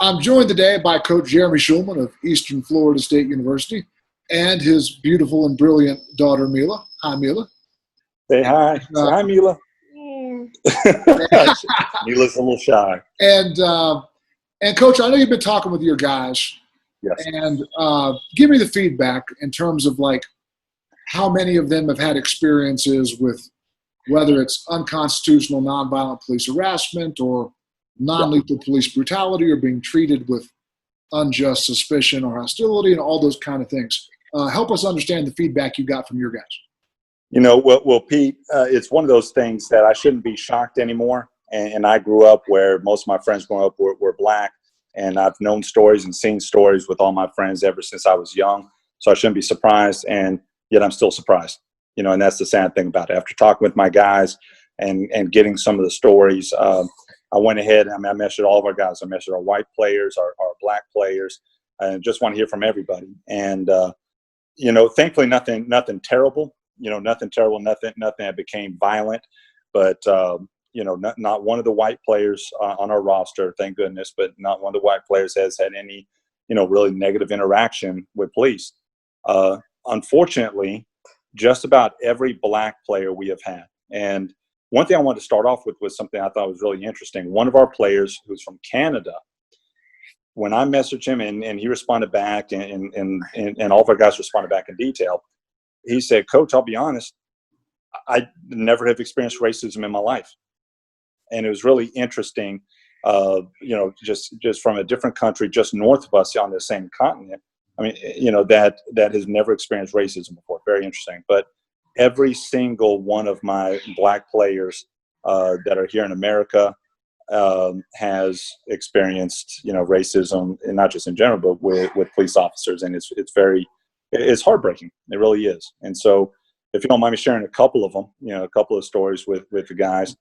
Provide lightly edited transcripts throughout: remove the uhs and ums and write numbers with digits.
I'm joined today by Coach Jeremy Shulman of Eastern Florida State University and his beautiful and brilliant daughter, Mila. Hi, Mila. Say hi. Say hi, Mila. Mila's a little shy. And Coach, I know you've been talking with your guys. Yes. And give me the feedback in terms of like how many of them have had experiences with whether it's unconstitutional nonviolent police harassment or non-lethal police brutality or being treated with unjust suspicion or hostility and all those kind of things. Help us understand the feedback you got from your guys. You know, well, Pete, it's one of those things that I shouldn't be shocked anymore. And I grew up where most of my friends growing up were black. And I've known stories and seen stories with all my friends ever since I was young. So I shouldn't be surprised. And yet I'm still surprised, you know, and that's the sad thing about it. After talking with my guys and getting some of the stories, I went ahead and I measured all of our guys. I measured our white players, our black players, and just want to hear from everybody. And, you know, thankfully nothing terrible, you know, nothing terrible, nothing that became violent. But, you know, not one of the white players on our roster, thank goodness, but not one of the white players has had any, you know, really negative interaction with police. Unfortunately, just about every black player we have had. And one thing I wanted to start off with was something I thought was really interesting. One of our players who's from Canada, when I messaged him and he responded back and all of our guys responded back in detail, he said, "Coach, I'll be honest, I never have experienced racism in my life." And it was really interesting, you know, just from a different country, just north of us on the same continent. I mean, you know, that has never experienced racism before. Very interesting. But every single one of my black players that are here in America has experienced, you know, racism, and not just in general, but with police officers. And it's heartbreaking. It really is. And so if you don't mind me sharing a couple of them, you know, a couple of stories with the guys,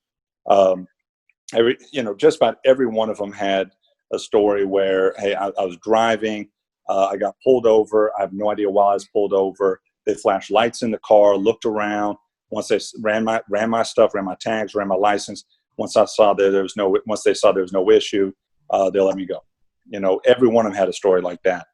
you know, just about every one of them had a story where, hey, I was driving, I got pulled over. I have no idea why I was pulled over. They flashed lights in the car, looked around. Once they ran my stuff, ran my tags, ran my license. Once they saw there was no issue, they let me go. You know, every one of them had a story like that.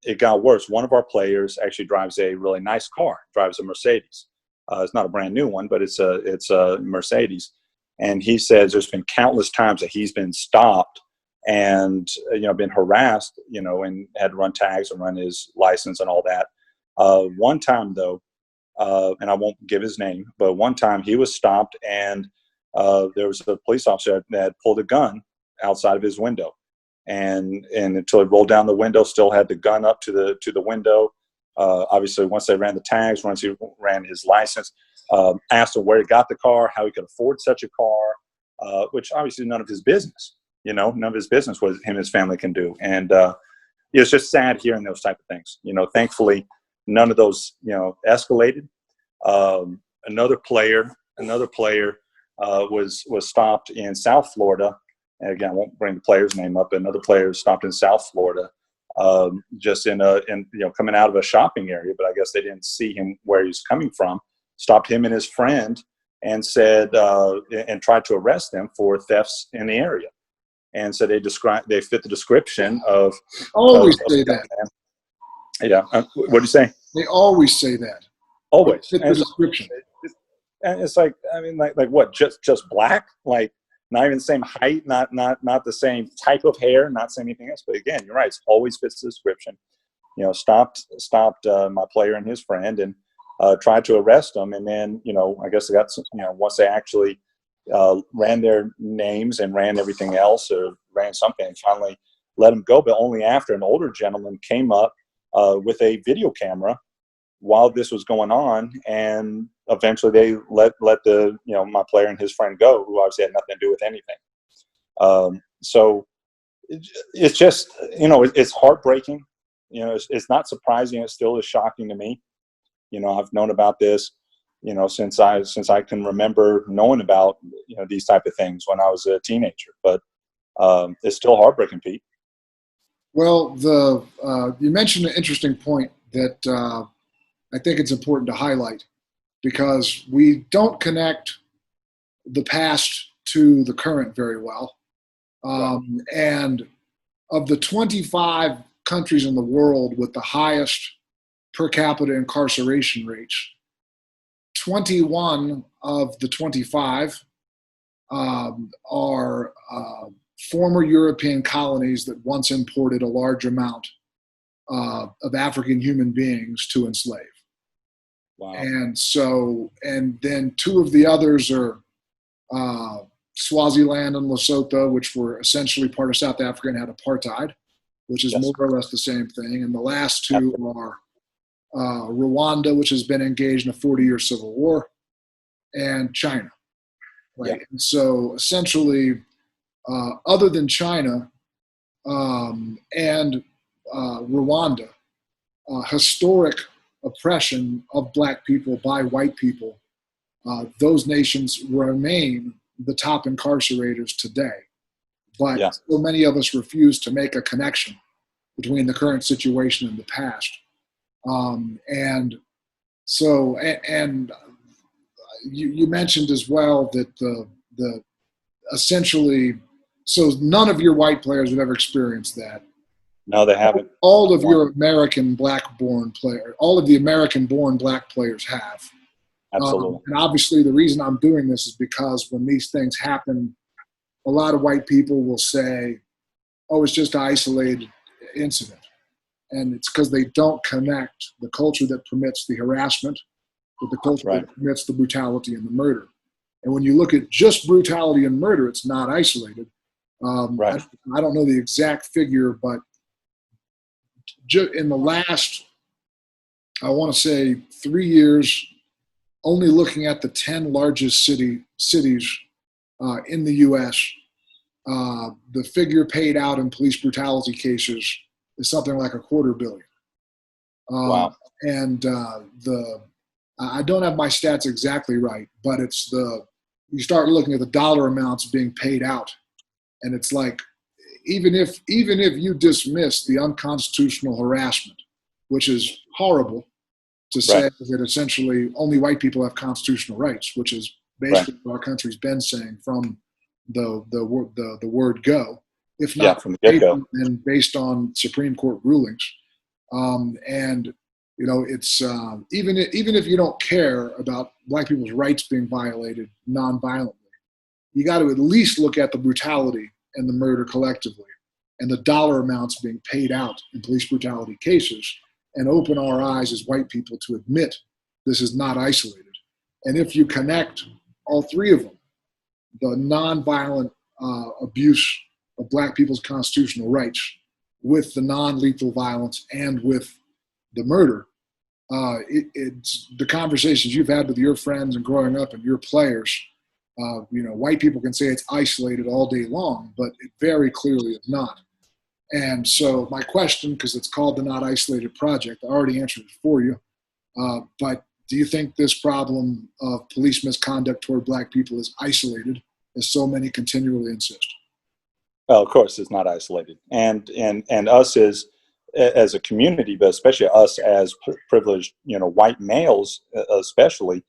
It got worse. One of our players actually drives a really nice car, drives a Mercedes. It's not a brand new one, but it's a Mercedes. And he says there's been countless times that he's been stopped and, you know, been harassed, you know, and had to run tags and run his license and all that. One time though, and I won't give his name, but one time he was stopped and there was a police officer that pulled a gun outside of his window, and until he rolled down the window, still had the gun up to the window. Obviously, once they ran the tags, once he ran his license, asked him where he got the car, how he could afford such a car, which obviously none of his business. You know, none of his business what him and his family can do, and it's just sad hearing those type of things. You know, thankfully, none of those, you know, escalated. Another player was stopped in South Florida. And again, I won't bring the player's name up, but another player stopped in South Florida, just in you know, coming out of a shopping area, but I guess they didn't see him where he was coming from. Stopped him and his friend and said, and tried to arrest them for thefts in the area. And so they fit the description of. Always say that. Yeah. What do you say? They always say that. Always. Fit the description. And it's like, I mean, like what? Just black? Like not even the same height, not the same type of hair, not saying anything else. But again, you're right. It always fits the description. You know, stopped my player and his friend and tried to arrest them. And then, you know, I guess they got some, you know, once they actually ran their names and ran everything else or ran something and finally let them go. But only after an older gentleman came up with a video camera while this was going on, and eventually they let the, you know, my player and his friend go, who obviously had nothing to do with anything. So it's just, you know, it's heartbreaking. You know, it's not surprising. It still is shocking to me. You know, I've known about this, you know, since I can remember knowing about, you know, these type of things when I was a teenager. But it's still heartbreaking, Pete. Well, you mentioned an interesting point that I think it's important to highlight, because we don't connect the past to the current very well. And of the 25 countries in the world with the highest per capita incarceration rates, 21 of the 25 are former European colonies that once imported a large amount of African human beings to enslave. Wow. And then two of the others are Swaziland and Lesotho, which were essentially part of South Africa and had apartheid, which is more or less the same thing. And the last two are Rwanda, which has been engaged in a 40-year civil war, and China. Right. And so essentially, other than China and Rwanda, historic oppression of black people by white people, those nations remain the top incarcerators today. But so many of us refuse to make a connection between the current situation and the past. And you mentioned as well that the essentially, so none of your white players have ever experienced that. No, they haven't. All of your American black-born players, all of the American-born black players have. Absolutely. And obviously the reason I'm doing this is because when these things happen, a lot of white people will say, oh, it's just an isolated incident. And it's because they don't connect the culture that permits the harassment with the culture that permits the brutality and the murder. And when you look at just brutality and murder, it's not isolated. I don't know the exact figure, but in the last, I want to say 3 years, only looking at the 10 largest cities in the U.S., the figure paid out in police brutality cases is something like $250 million. Wow. And I don't have my stats exactly right, but you start looking at the dollar amounts being paid out, and it's like, even if you dismiss the unconstitutional harassment, which is horrible to say that essentially only white people have constitutional rights, which is basically what our country's been saying from the word go, if not from the get-go, and based on Supreme Court rulings. And you know, it's even if you don't care about black people's rights being violated nonviolently, you got to at least look at the brutality and the murder collectively, and the dollar amounts being paid out in police brutality cases, and open our eyes as white people to admit this is not isolated. And if you connect all three of them, the nonviolent abuse of black people's constitutional rights with the non-lethal violence and with the murder, it's the conversations you've had with your friends and growing up and your players. You know, white people can say it's isolated all day long, but it very clearly is not. And so my question, because it's called the Not Isolated Project, I already answered it for you, but do you think this problem of police misconduct toward black people is isolated, as so many continually insist? Well, of course, it's not isolated, and us as a community, but especially us as privileged, white males, especially,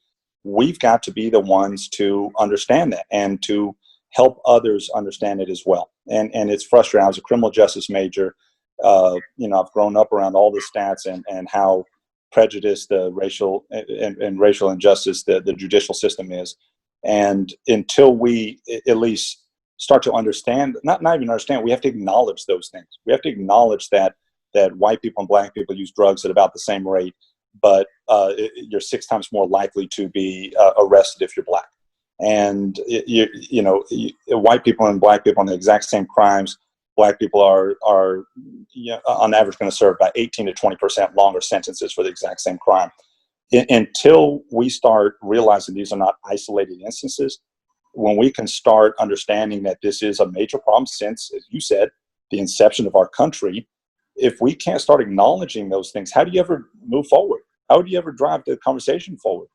we've got to be the ones to understand that and to help others understand it as well. And it's frustrating. I was a criminal justice major. I've grown up around all the stats and how prejudiced the racial and racial injustice the judicial system is. And until we at least start to understand, not even understand, we have to acknowledge those things. We have to acknowledge that white people and black people use drugs at about the same rate, but you're 6 times more likely to be arrested if you're black. And white people and black people on the exact same crimes, black people are on average going to serve about 18 to 20% longer sentences for the exact same crime. Until we start realizing these are not isolated instances, when we can start understanding that this is a major problem since, as you said, the inception of our country, if we can't start acknowledging those things, how do you ever move forward? How do you ever drive the conversation forward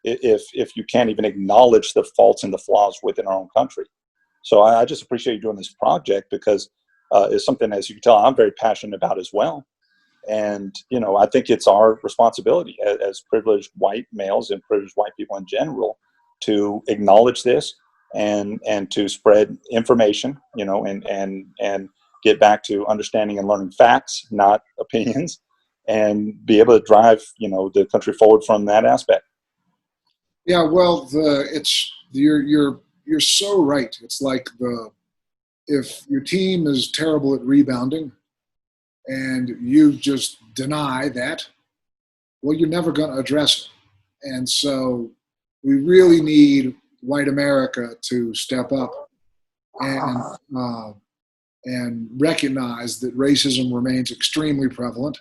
if you can't even acknowledge the faults and the flaws within our own country? So I just appreciate you doing this project, because it's something, as you can tell, I'm very passionate about as well. And, I think it's our responsibility as privileged white males and privileged white people in general to acknowledge this and to spread information, and get back to understanding and learning facts, not opinions, and be able to drive, the country forward from that aspect. Yeah, well, you're so right. It's like if your team is terrible at rebounding and you just deny that, well, you're never going to address it. And so we really need white America to step up and recognize that racism remains extremely prevalent.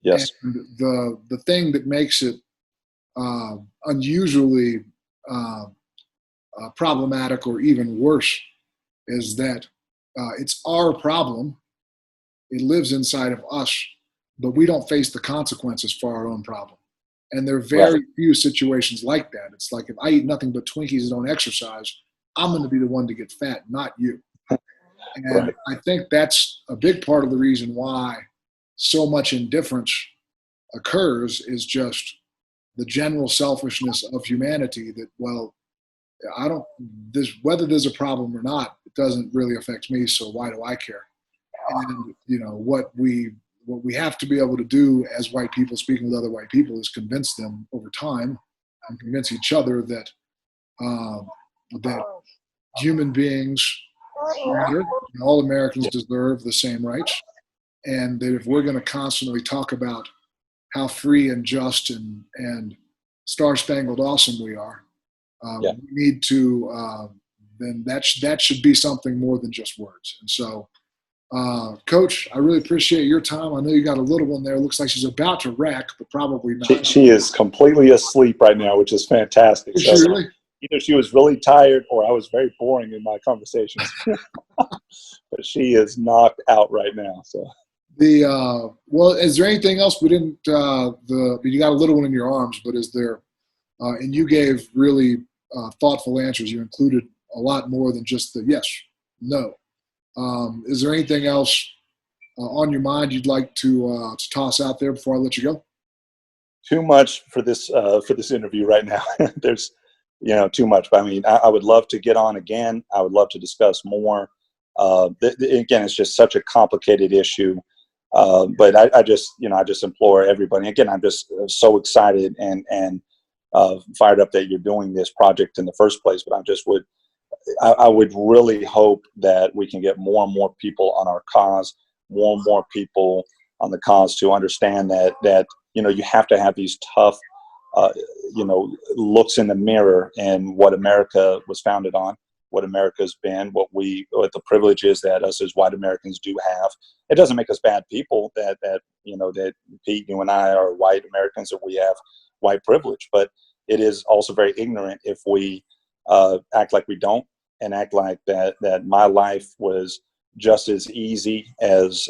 Yes. And the thing that makes it unusually problematic or even worse is that it's our problem. It lives inside of us, but we don't face the consequences for our own problem. And there are very few situations like that. It's like if I eat nothing but Twinkies and don't exercise, I'm going to be the one to get fat, not you. And I think that's a big part of the reason why so much indifference occurs is just the general selfishness of humanity that, well, whether there's a problem or not, it doesn't really affect me, so why do I care? And, what we have to be able to do as white people speaking with other white people is convince them over time and convince each other that that human beings matter and all Americans deserve the same rights. And that if we're going to constantly talk about how free and just and star-spangled awesome we are, we need to, then that should be something more than just words. And so, Coach, I really appreciate your time. I know you got a little one there. Looks like she's about to wreck, but probably not. She is completely asleep right now, which is fantastic. Is she really? Either she was really tired or I was very boring in my conversations. But she is knocked out right now. So well, is there anything else we didn't? You got a little one in your arms, but is there? And you gave really thoughtful answers. You included a lot more than just the yes, no. Is there anything else on your mind you'd like to toss out there before I let you go? Too much for this interview right now. There's too much. But I mean, I would love to get on again. I would love to discuss more. Again, it's just such a complicated issue. But I just implore everybody. Again, I'm just so excited and fired up that you're doing this project in the first place. But I would really hope that we can get more and more people on our cause, more and more people on the cause to understand that you have to have these tough, looks in the mirror and what America was founded on, what America's been, what the privileges that us as white Americans do have. It doesn't make us bad people that Pete, you and I are white Americans and we have white privilege, but it is also very ignorant if we act like we don't and act like that my life was just as easy as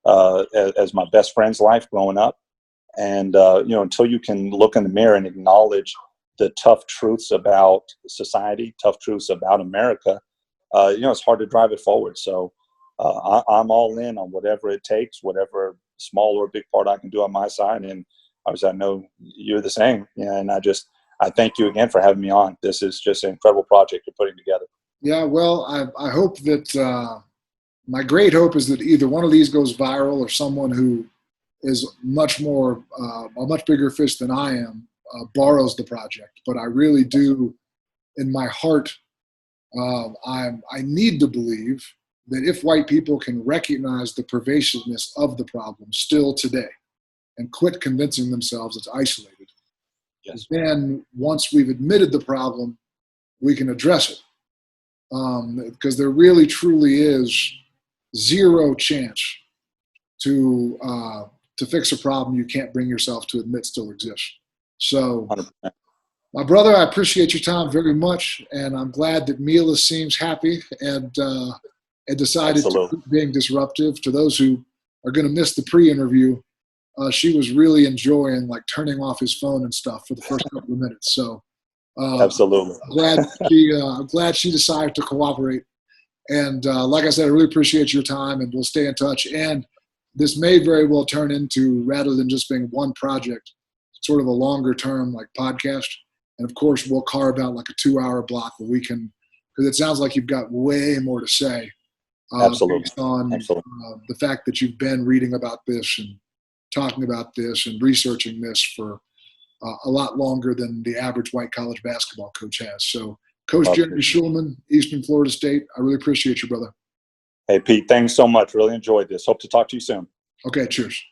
my best friend's life growing up. And, until you can look in the mirror and acknowledge the tough truths about society, tough truths about America, it's hard to drive it forward. So I'm all in on whatever it takes, whatever small or big part I can do on my side. And obviously I know you're the same. And I thank you again for having me on. This is just an incredible project you're putting together. Yeah, well, I hope that my great hope is that either one of these goes viral or someone who is much more a much bigger fish than I am borrows the project. But I really do, in my heart, I need to believe that if white people can recognize the pervasiveness of the problem still today and quit convincing themselves it's isolated, then once we've admitted the problem, we can address it. Because there really truly is zero chance to fix a problem you can't bring yourself to admit still exists. So, 100%. My brother, I appreciate your time very much, and I'm glad that Mila seems happy and decided to quit being disruptive. To those who are going to miss the pre-interview, she was really enjoying turning off his phone and stuff for the first couple of minutes. So, absolutely, I'm glad she decided to cooperate. And like I said, I really appreciate your time, and we'll stay in touch. And this may very well turn into, rather than just being one project, sort of a longer term podcast. And of course, we'll carve out a 2-hour block where we can, because it sounds like you've got way more to say. Absolutely. based on Absolutely. the fact that you've been reading about this and talking about this and researching this for a lot longer than the average white college basketball coach has. So, Coach Love Jeremy it. Shulman, Eastern Florida State, I really appreciate you, brother. Hey, Pete, thanks so much. Really enjoyed this. Hope to talk to you soon. Okay, cheers.